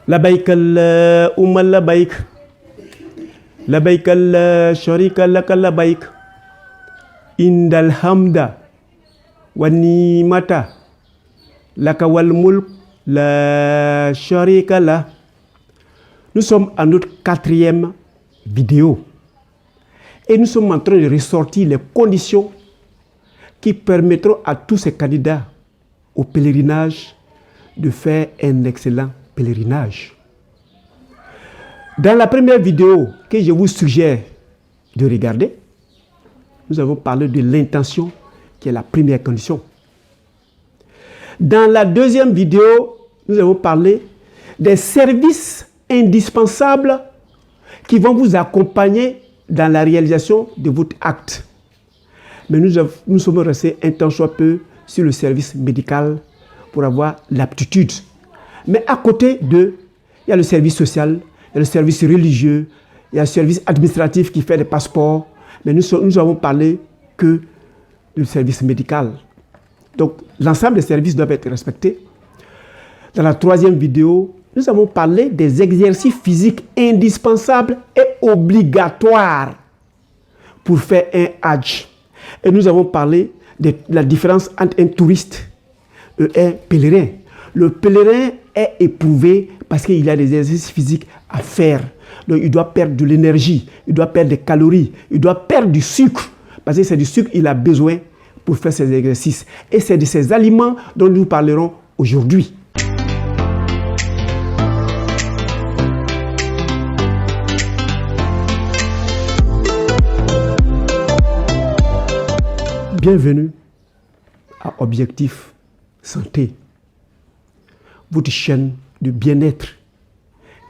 لبيك اللهم لبيك لبيك لا شريك لك لبيك إن الحمد والنعمة لك والملك لا شريك له. Nous sommes à notre 4e vidéo et nous sommes en train de ressortir les conditions qui permettront à tous ces candidats au pèlerinage de faire un excellent pèlerinage. Dans la première vidéo que je vous suggère de regarder, nous avons parlé de l'intention qui est la première condition. Dans la deuxième vidéo, nous avons parlé des services indispensables qui vont vous accompagner dans la réalisation de votre acte. Mais nous sommes restés un temps soit peu sur le service médical pour avoir l'aptitude. Mais à côté d'eux, il y a le service social, il y a le service religieux, il y a le service administratif qui fait des passeports. Mais nous avons parlé que du service médical. Donc, l'ensemble des services doivent être respectés. Dans la 3e vidéo, nous avons parlé des exercices physiques indispensables et obligatoires pour faire un Hajj. Et nous avons parlé de la différence entre un touriste et un pèlerin. Le pèlerin est éprouvé parce qu'il a des exercices physiques à faire. Donc, il doit perdre de l'énergie, il doit perdre des calories, il doit perdre du sucre. Parce que c'est du sucre qu'il a besoin pour faire ses exercices. Et c'est de ces aliments dont nous parlerons aujourd'hui. Bienvenue à Objectif Santé, votre chaîne de bien-être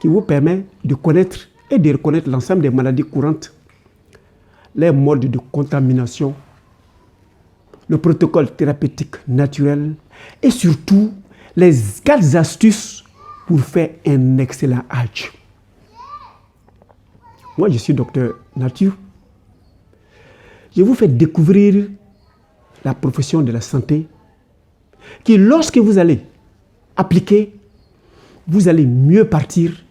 qui vous permet de connaître et de reconnaître l'ensemble des maladies courantes, les modes de contamination, le protocole thérapeutique naturel et surtout les 4 astuces pour faire un excellent Hajj. Moi, je suis Docteur Nature. Je vous fais découvrir la profession de la santé qui, lorsque vous allez appliquer, vous allez mieux partir,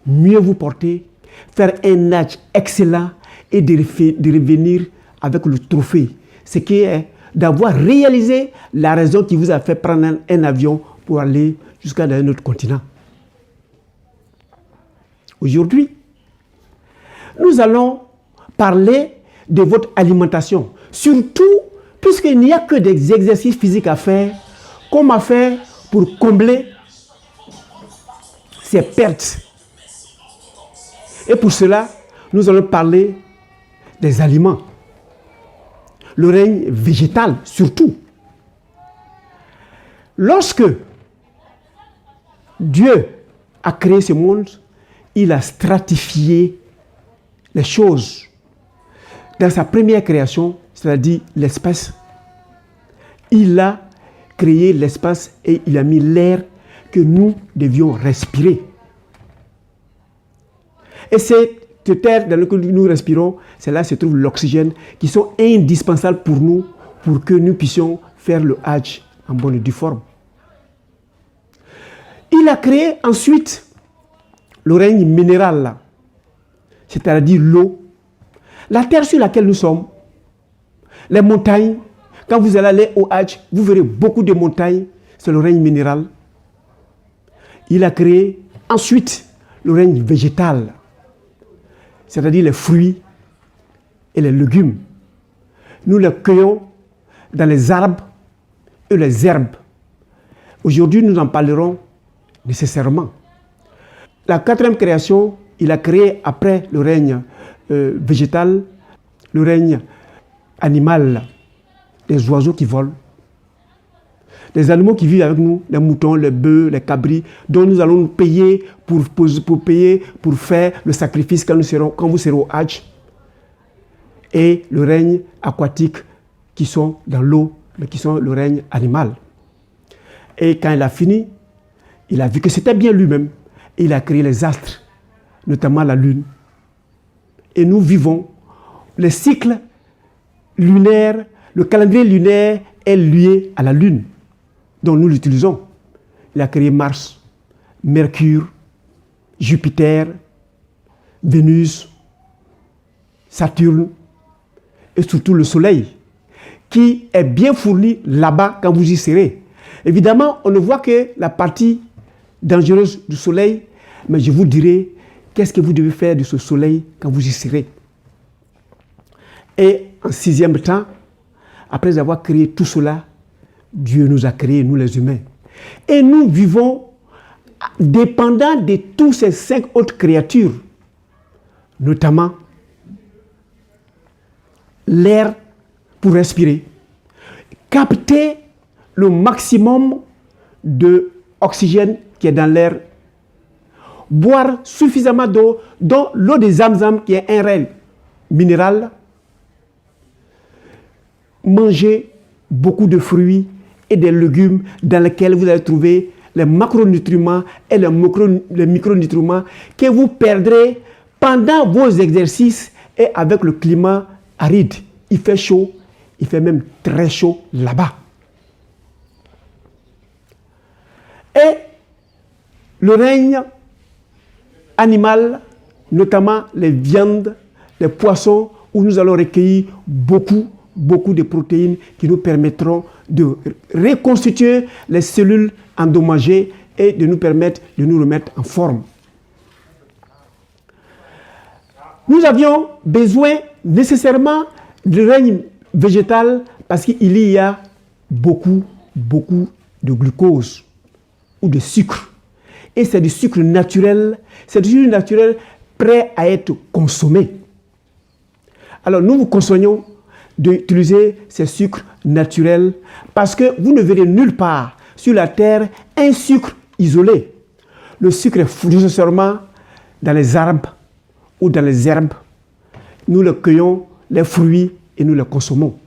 mieux vous porter, faire un Hajj excellent et de revenir avec le trophée. Ce qui est d'avoir réalisé la raison qui vous a fait prendre un avion pour aller jusqu'à un autre continent. Aujourd'hui, nous allons parler de votre alimentation, surtout puisqu'il n'y a que des exercices physiques à faire, comment faire pour combler ces pertes. Et pour cela, nous allons parler des aliments, le règne végétal surtout. Lorsque Dieu a créé ce monde, il a stratifié les choses. Dans sa première création, c'est-à-dire l'espace, il a créé l'espace et il a mis l'air que nous devions respirer. Et cette terre dans laquelle nous respirons, c'est là que se trouve l'oxygène, qui sont indispensables pour nous, pour que nous puissions faire le Hajj en bonne et due forme. Il a créé ensuite le règne minéral, c'est-à-dire l'eau, la terre sur laquelle nous sommes, les montagnes. Quand vous allez aller au Hajj, vous verrez beaucoup de montagnes, c'est le règne minéral. Il a créé ensuite le règne végétal, c'est-à-dire les fruits et les légumes. Nous les cueillons dans les arbres et les herbes. Aujourd'hui, nous en parlerons nécessairement. La 4e création, il a créé après le règne végétal, le règne animal, des oiseaux qui volent, des animaux qui vivent avec nous, les moutons, les bœufs, les cabris, dont nous allons nous payer pour faire le sacrifice quand vous serez au Hajj. Et le règne aquatique qui sont dans l'eau, mais qui sont le règne animal. Et quand il a fini, il a vu que c'était bien lui-même. Il a créé les astres, notamment la lune. Et nous vivons les cycles lunaires, le calendrier lunaire est lié à la lune, dont nous l'utilisons. Il a créé Mars, Mercure, Jupiter, Vénus, Saturne et surtout le Soleil, qui est bien fourni là-bas quand vous y serez. Évidemment, on ne voit que la partie dangereuse du Soleil, mais je vous dirai qu'est-ce que vous devez faire de ce Soleil quand vous y serez. Et en sixième temps, après avoir créé tout cela, Dieu nous a créés, nous les humains. Et nous vivons dépendants de tous ces 5 autres créatures, notamment l'air pour respirer, capter le maximum d'oxygène qui est dans l'air, boire suffisamment d'eau, dont l'eau de Zamzam qui est un réel minéral, manger beaucoup de fruits et des légumes dans lesquels vous allez trouver les macronutriments et les micronutriments que vous perdrez pendant vos exercices et avec le climat aride. Il fait chaud, il fait même très chaud là-bas. Et le règne animal, notamment les viandes, les poissons, où nous allons recueillir beaucoup de protéines qui nous permettront de reconstituer les cellules endommagées et de nous permettre de nous remettre en forme. Nous avions besoin nécessairement du règne végétal parce qu'il y a beaucoup de glucose ou de sucre. Et c'est du sucre naturel, prêt à être consommé. Alors nous vous conseillons d'utiliser ces sucres naturels parce que vous ne verrez nulle part sur la terre un sucre isolé. Le sucre est nécessairement dans les arbres ou dans les herbes. Nous le cueillons, les fruits, et nous les consommons.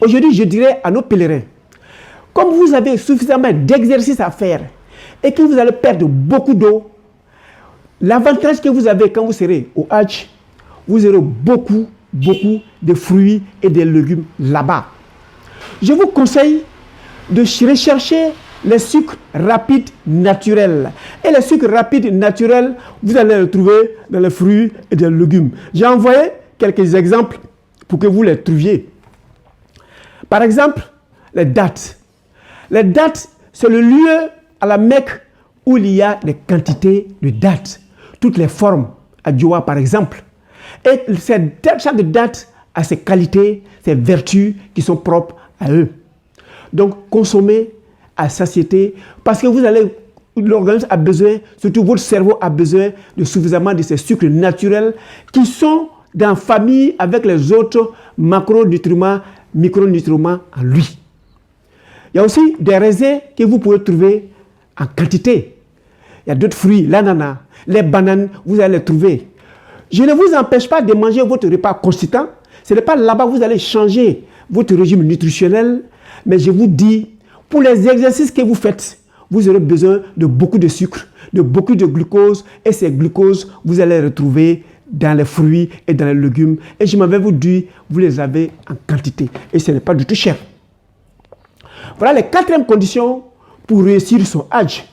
Aujourd'hui, je dirais à nos pèlerins, comme vous avez suffisamment d'exercices à faire et que vous allez perdre beaucoup d'eau, l'avantage que vous avez quand vous serez au Hajj, vous aurez beaucoup de fruits et de légumes là-bas. Je vous conseille de rechercher les sucres rapides naturels. Et les sucres rapides naturels, vous allez les trouver dans les fruits et les légumes. J'ai envoyé quelques exemples pour que vous les trouviez. Par exemple, les dattes. Les dattes, c'est le lieu à la Mecque où il y a des quantités de dattes. Toutes les formes, à Djoua par exemple. Et chaque date a ses qualités, ses vertus qui sont propres à eux. Donc, consommez à satiété parce que l'organisme a besoin, surtout votre cerveau a besoin de suffisamment de ces sucres naturels qui sont dans famille avec les autres macronutriments, micronutriments en lui. Il y a aussi des raisins que vous pouvez trouver en quantité. Il y a d'autres fruits, l'ananas, les bananes, vous allez les trouver. Je ne vous empêche pas de manger votre repas consistant. Ce n'est pas là-bas que vous allez changer votre régime nutritionnel. Mais je vous dis, pour les exercices que vous faites, vous aurez besoin de beaucoup de sucre, de beaucoup de glucose. Et ces glucoses, vous allez les retrouver dans les fruits et dans les légumes. Et je m'avais vous dit, vous les avez en quantité. Et ce n'est pas du tout cher. Voilà les 4e conditions pour réussir son Hajj.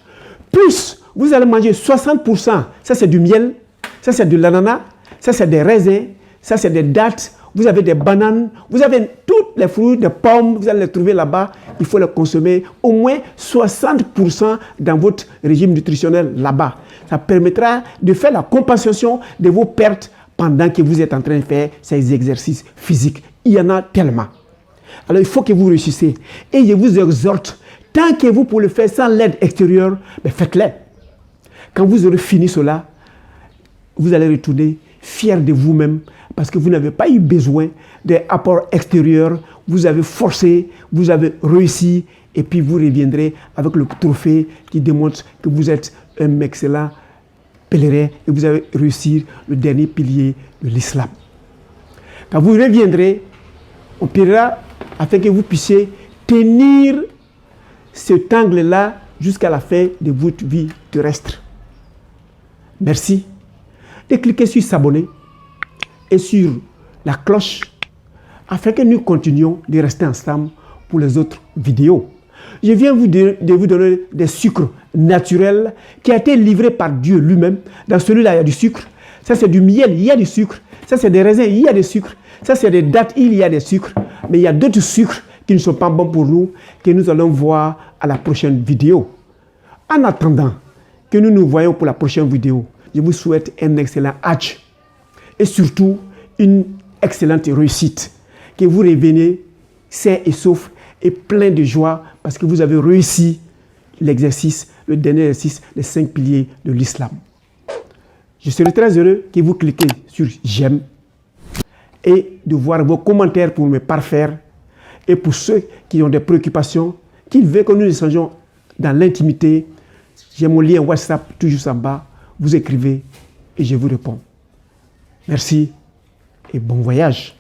Plus, vous allez manger 60%. Ça, c'est du miel. Ça, c'est de l'ananas. Ça, c'est des raisins. Ça, c'est des dattes. Vous avez des bananes. Vous avez tous les fruits, des pommes. Vous allez les trouver là-bas. Il faut les consommer au moins 60% dans votre régime nutritionnel là-bas. Ça permettra de faire la compensation de vos pertes pendant que vous êtes en train de faire ces exercices physiques. Il y en a tellement. Alors, il faut que vous réussissiez. Et je vous exhorte, tant que vous pouvez le faire sans l'aide extérieure, faites-le. Quand vous aurez fini cela, vous allez retourner fier de vous-même parce que vous n'avez pas eu besoin d'apports extérieurs. Vous avez forcé, vous avez réussi et puis vous reviendrez avec le trophée qui démontre que vous êtes un excellent pèlerin et vous avez réussi le dernier pilier de l'islam. Quand vous reviendrez, on priera afin que vous puissiez tenir cet angle-là jusqu'à la fin de votre vie terrestre. Merci de cliquer sur s'abonner et sur la cloche afin que nous continuions de rester ensemble pour les autres vidéos. Je viens de vous donner des sucres naturels qui a été livré par Dieu lui-même. Dans celui-là, il y a du sucre. Ça, c'est du miel, il y a du sucre. Ça, c'est des raisins, il y a du sucre. Ça, c'est des dattes, il y a des sucres. Mais il y a d'autres sucres qui ne sont pas bons pour nous, que nous allons voir à la prochaine vidéo. En attendant que nous nous voyons pour la prochaine vidéo, je vous souhaite un excellent Hajj et surtout une excellente réussite. Que vous revenez sains et saufs et plein de joie parce que vous avez réussi l'exercice, le dernier exercice, les 5 piliers de l'islam. Je serai très heureux que vous cliquez sur j'aime et de voir vos commentaires pour me parfaire. Et pour ceux qui ont des préoccupations, qui veulent que nous échangeons dans l'intimité, j'ai mon lien WhatsApp toujours en bas. Vous écrivez et je vous réponds. Merci et bon voyage.